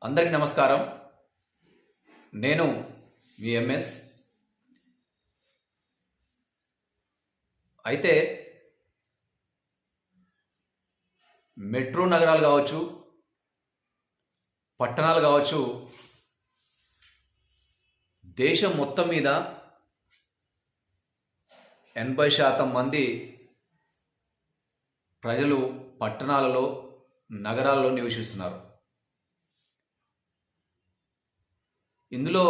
అందరికీ నమస్కారం. నేను మీ ఎంఎస్. అయితే మెట్రో నగరాలు కావచ్చు, పట్టణాలు కావచ్చు, దేశం మొత్తం మీద 80% మంది ప్రజలు పట్టణాలలో, నగరాల్లో నివసిస్తున్నారు. ఇందులో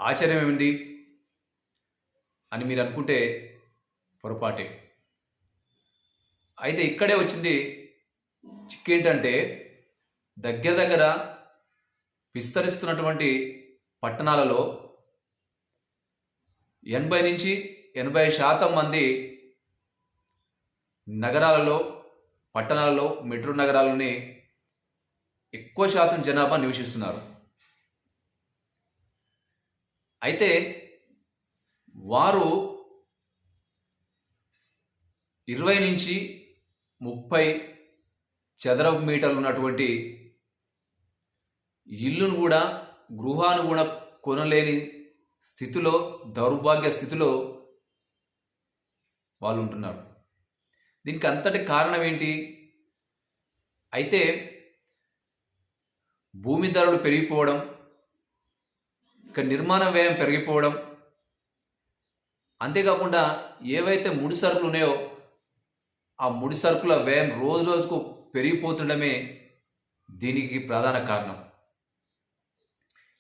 ఆశ్చర్యం ఏమిటి అని మీరు అనుకుంటే పొరపాటే. అయితే ఇక్కడే వచ్చింది చిక్కేంటంటే, దగ్గర దగ్గర విస్తరిస్తున్నటువంటి పట్టణాలలో 80-80% మంది నగరాలలో, పట్టణాలలో, మెట్రో నగరాలని ఎక్కువ శాతం జనాభా నివసిస్తున్నారు. అయితే వారు 20-30 చదరపు మీటర్లు ఉన్నటువంటి ఇల్లును కూడా, గృహాన్ని కూడా కొనలేని స్థితిలో, దౌర్భాగ్య స్థితిలో వాళ్ళు ఉంటున్నారు. దీనికి అంతటి కారణం ఏంటి? అయితే భూమి ధరలు పెరిగిపోవడం, ఇక నిర్మాణ వ్యయం పెరిగిపోవడం, అంతేకాకుండా ఏవైతే ముడి సరుకులు ఉన్నాయో ఆ ముడి సరుకుల వ్యయం రోజు రోజుకు పెరిగిపోతుండమే దీనికి ప్రధాన కారణం.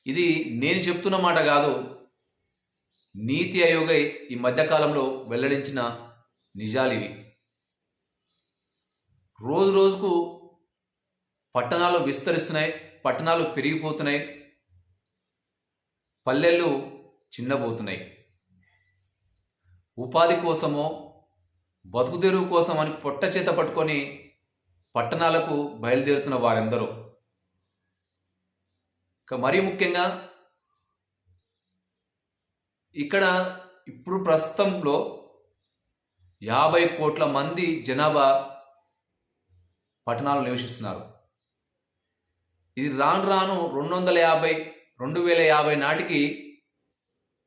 ఇది నేను చెప్తున్న మాట కాదు, నీతి ఆయోగ్ ఈ మధ్యకాలంలో వెల్లడించిన నిజాలు ఇవి. రోజు రోజుకు పట్టణాలు విస్తరిస్తున్నాయి, పట్టణాలు పెరిగిపోతున్నాయి, పల్లెళ్ళు చిన్నబోతున్నాయి. ఉపాధి కోసమో, బతుకు తెరువు కోసం అని పొట్ట చేత పట్టుకొని పట్టణాలకు బయలుదేరుతున్న వారెందరో. ఇక మరీ ముఖ్యంగా ఇక్కడ ఇప్పుడు ప్రస్తుతంలో 50 కోట్ల మంది జనాభా పట్టణాలు నివసిస్తున్నారు. ఇది రాను రాను 2050 నాటికి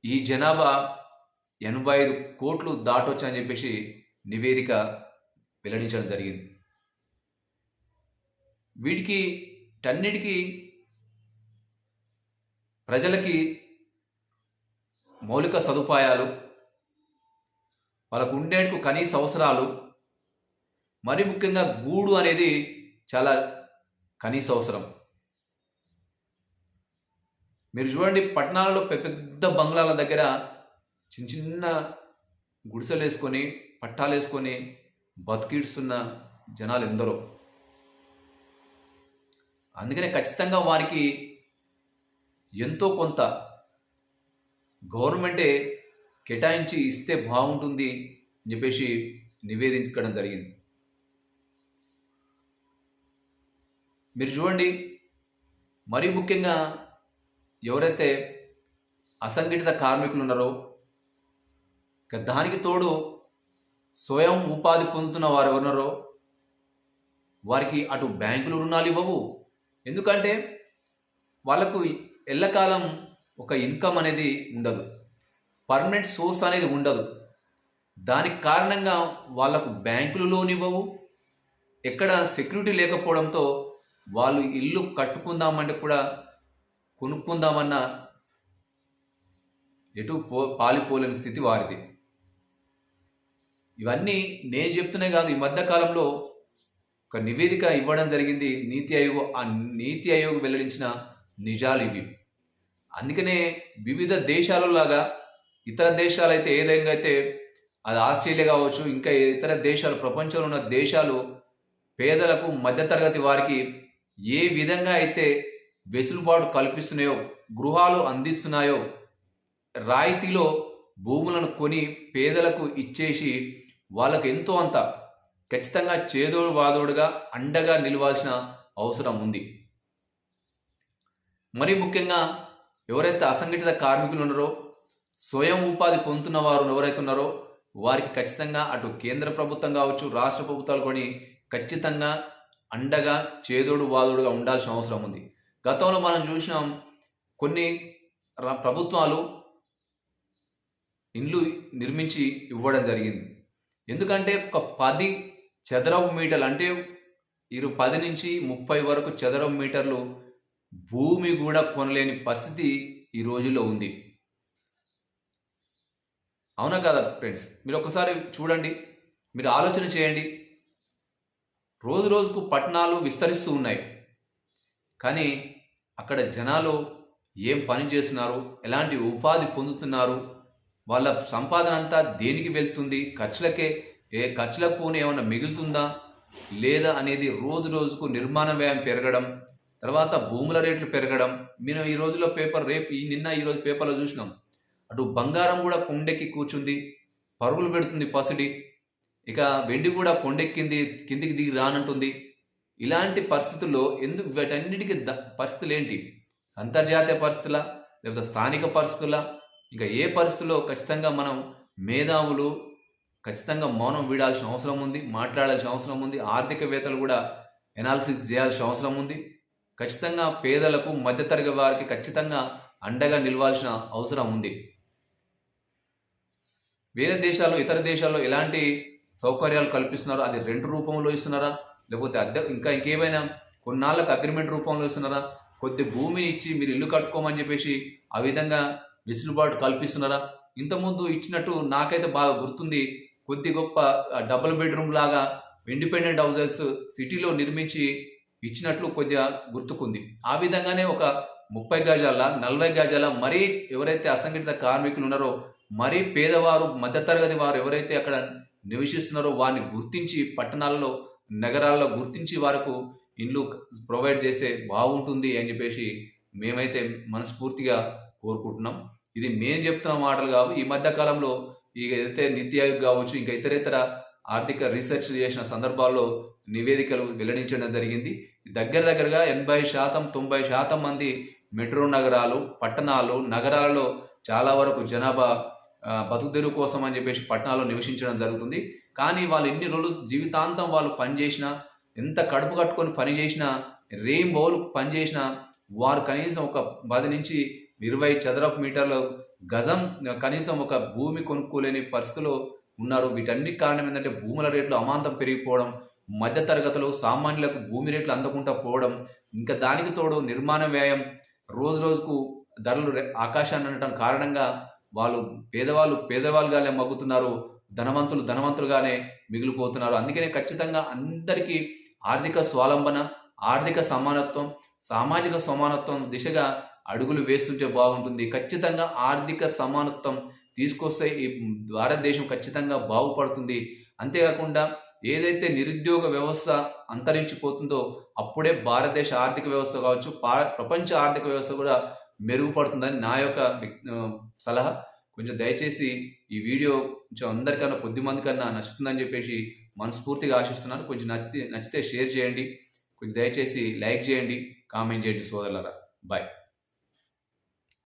ఈ జనాభా 85 కోట్లు దాటొచ్చు అని చెప్పేసి నివేదిక వెల్లడించడం జరిగింది. వీటన్నిటికీ ప్రజలకి మౌలిక సదుపాయాలు, వాళ్ళకు ఉండేందుకు కనీస అవసరాలు, మరి ముఖ్యంగా గూడు అనేది చాలా కనీస అవసరం. మీరు చూడండి, పట్టణాలలో పెద్ద బంగ్లాల దగ్గర చిన్న చిన్న గుడిసెలు వేసుకొని, పట్టాలు వేసుకొని బతికిడుస్తున్న జనాలు ఎందరో. అందుకనే ఖచ్చితంగా వారికి ఎంతో కొంత గవర్నమెంటే కేటాయించి ఇస్తే బాగుంటుంది అని చెప్పేసి నివేదించడం జరిగింది. మీరు చూడండి, మరీ ముఖ్యంగా ఎవరైతే అసంఘటిత కార్మికులు ఉన్నారో, దానికి తోడు స్వయం ఉపాధి పొందుతున్న వారు ఉన్నారో వారికి అటు బ్యాంకులు రుణాలు ఇవ్వవు. ఎందుకంటే వాళ్ళకు ఎల్లకాలం ఒక ఇన్కమ్ అనేది ఉండదు, పర్మనెంట్ సోర్స్ అనేది ఉండదు. దానికి కారణంగా వాళ్ళకు బ్యాంకులు లోన్ ఇవ్వవు. ఎక్కడ సెక్యూరిటీ లేకపోవడంతో వాళ్ళు ఇల్లు కట్టుకుందామంటే కూడా, కొనుక్కుందామన్నా ఎటు పాలిపోలేని స్థితి వారిది. ఇవన్నీ నేను చెప్తున్నా కాదు, ఈ మధ్యకాలంలో ఒక నివేదిక ఇవ్వడం జరిగింది నీతి ఆయోగ్. ఆ నీతి ఆయోగ్ వెల్లడించిన నిజాలు ఇవి. అందుకనే వివిధ దేశాలలాగా, ఇతర దేశాలు అయితే ఏ విధంగా అయితే, అది ఆస్ట్రేలియా కావచ్చు, ఇంకా ఇతర దేశాలు, ప్రపంచంలో ఉన్న దేశాలు పేదలకు, మధ్యతరగతి వారికి ఏ విధంగా అయితే వెసులుబాటు కల్పిస్తున్నాయో, గృహాలు అందిస్తున్నాయో, రాయితీలో భూములను కొని పేదలకు ఇచ్చేసి వాళ్ళకు ఎంతో అంత ఖచ్చితంగా చేదోడు వాదోడుగా అండగా నిలవాల్సిన అవసరం ఉంది. మరి ముఖ్యంగా ఎవరైతే అసంఘటిత కార్మికులు ఉన్నారో, స్వయం ఉపాధి పొందుతున్న వారు ఎవరైతే ఉన్నారో వారికి ఖచ్చితంగా అటు కేంద్ర ప్రభుత్వం కావచ్చు, రాష్ట్ర ప్రభుత్వాలు కొని ఖచ్చితంగా అండగా, చేదోడు వాదోడుగా ఉండాల్సిన అవసరం ఉంది. గతంలో మనం చూసినాం కొన్ని ప్రభుత్వాలు ఇండ్లు నిర్మించి ఇవ్వడం జరిగింది. ఎందుకంటే ఒక 10 చదరపు మీటర్లు అంటే 10 నుంచి 30 వరకు చదరపు మీటర్లు భూమి కూడా కొనలేని పరిస్థితి ఈ రోజుల్లో ఉంది. అవునా కదా ఫ్రెండ్స్? మీరు ఒక్కసారి చూడండి, మీరు ఆలోచన చేయండి. రోజు రోజుకు పట్టణాలు విస్తరిస్తూ ఉన్నాయి. కానీ అక్కడ జనాలు ఏం పని చేస్తున్నారు, ఎలాంటి ఉపాధి పొందుతున్నారు, వాళ్ళ సంపాదన అంతా దేనికి వెళ్తుంది, ఖర్చులకు పోనీ ఏమైనా మిగులుతుందా లేదా అనేది రోజు రోజుకు నిర్మాణ వ్యయం పెరగడం, తర్వాత భూముల రేట్లు పెరగడం. మేము ఈ రోజుల్లో ఈరోజు పేపర్లో చూసినాం. అటు బంగారం కూడా కొండెక్కి కూర్చుంది, పరుగులు పెడుతుంది పసిడి. ఇక వెండి కూడా కొండెక్కింది, కిందికి దిగి రానంటుంది. ఇలాంటి పరిస్థితుల్లో వీటన్నిటికీ పరిస్థితులు ఏంటి? అంతర్జాతీయ పరిస్థితులా, లేకపోతే స్థానిక పరిస్థితులా? ఇంకా ఏ పరిస్థితుల్లో ఖచ్చితంగా మనం మేధావులు ఖచ్చితంగా మౌనం వీడాల్సిన అవసరం ఉంది, మాట్లాడాల్సిన అవసరం ఉంది. ఆర్థికవేత్తలు కూడా ఎనాలిసిస్ చేయాల్సిన అవసరం ఉంది. ఖచ్చితంగా పేదలకు, మధ్యతరగతి వారికి ఖచ్చితంగా అండగా నిలవాల్సిన అవసరం ఉంది. ఇతర దేశాల్లో ఎలాంటి సౌకర్యాలు కల్పిస్తున్నారో అది రెంట్ రూపంలో ఇస్తున్నారా, లేకపోతే ఇంకేమైనా కొన్నాళ్ళకు అగ్రిమెంట్ రూపంలో ఇస్తున్నారా, కొద్ది భూమిని ఇచ్చి మీరు ఇల్లు కట్టుకోమని చెప్పేసి ఆ విధంగా వెసులుబాటు కల్పిస్తున్నారా? ఇంతకుముందు ఇచ్చినట్టు నాకైతే బాగా గుర్తుంది. కొద్ది గొప్ప డబుల్ బెడ్రూమ్ లాగా ఇండిపెండెంట్ హౌసెస్ సిటీలో నిర్మించి ఇచ్చినట్లు కొద్దిగా గుర్తుకుంది. ఆ విధంగానే ఒక 30 గజాల 40 గజాల మరీ ఎవరైతే అసంఘటిత కార్మికులు ఉన్నారో, మరీ పేదవారు, మధ్యతరగతి వారు ఎవరైతే అక్కడ నివసిస్తున్నారో వారిని గుర్తించి పట్టణాలలో, నగరాల్లో గుర్తించి వారికి ఇల్లు ప్రొవైడ్ చేస్తే బాగుంటుంది అని చెప్పేసి మేమైతే మనస్ఫూర్తిగా కోరుకుంటున్నాం. ఇది మేము చెప్తున్న మాటలు కావు. ఈ మధ్య కాలంలో ఏదైతే నీతి ఆయోగ్ కావచ్చు, ఇంకా ఇతరేతర ఆర్థిక రీసెర్చ్ చేసిన సందర్భాల్లో నివేదికలు వెల్లడించడం జరిగింది. దగ్గరగా 80% 90% మంది మెట్రో నగరాలు, పట్టణాలు, నగరాలలో చాలా వరకు జనాభా బతుకుదెరువు కోసం అని చెప్పేసి పట్టణాల్లో నివసించడం జరుగుతుంది. కానీ వాళ్ళు ఎన్ని రోజులు జీవితాంతం వాళ్ళు పనిచేసినా, ఎంత కడుపు కట్టుకొని పనిచేసినా, రెయిన్బోలు పనిచేసినా వారు కనీసం ఒక 10 నుంచి 20 చదరపు మీటర్ల గజం కనీసం ఒక భూమి కొనుక్కోలేని పరిస్థితిలో ఉన్నారు. వీటన్నిటి కారణం ఏంటంటే భూముల రేట్లు అమాంతం పెరిగిపోవడం, మధ్యతరగతులు సామాన్యులకు భూమి రేట్లు అందకుండా పోవడం, ఇంకా దానికి తోడు నిర్మాణ వ్యయం రోజు రోజుకు ధరలు ఆకాశాన్ని అనటం కారణంగా పేదవాళ్ళు పేదవాళ్ళుగానే మగ్గుతున్నారు, ధనవంతులుగానే మిగిలిపోతున్నారు. అందుకనే ఖచ్చితంగా అందరికీ ఆర్థిక స్వావలంబన, ఆర్థిక సమానత్వం, సామాజిక సమానత్వం దిశగా అడుగులు వేస్తుంటే బాగుంటుంది. ఖచ్చితంగా ఆర్థిక సమానత్వం తీసుకొస్తే ఈ భారతదేశం ఖచ్చితంగా బాగుపడుతుంది. అంతేకాకుండా ఏదైతే నిరుద్యోగ వ్యవస్థ అంతరించిపోతుందో అప్పుడే భారతదేశ ఆర్థిక వ్యవస్థ కావచ్చు, ప్రపంచ ఆర్థిక వ్యవస్థ కూడా మెరుగుపడుతుందని నా యొక్క సలహా. కొంచెం దయచేసి ఈ వీడియో కొంచెం అందరికన్నా కొద్ది మంది కన్నా నచ్చుతుందని చెప్పేసి మనస్ఫూర్తిగా ఆశిస్తున్నాను. కొంచెం నచ్చితే షేర్ చేయండి, కొంచెం దయచేసి లైక్ చేయండి, కామెంట్ చేయండి సోదరులారా. బాయ్.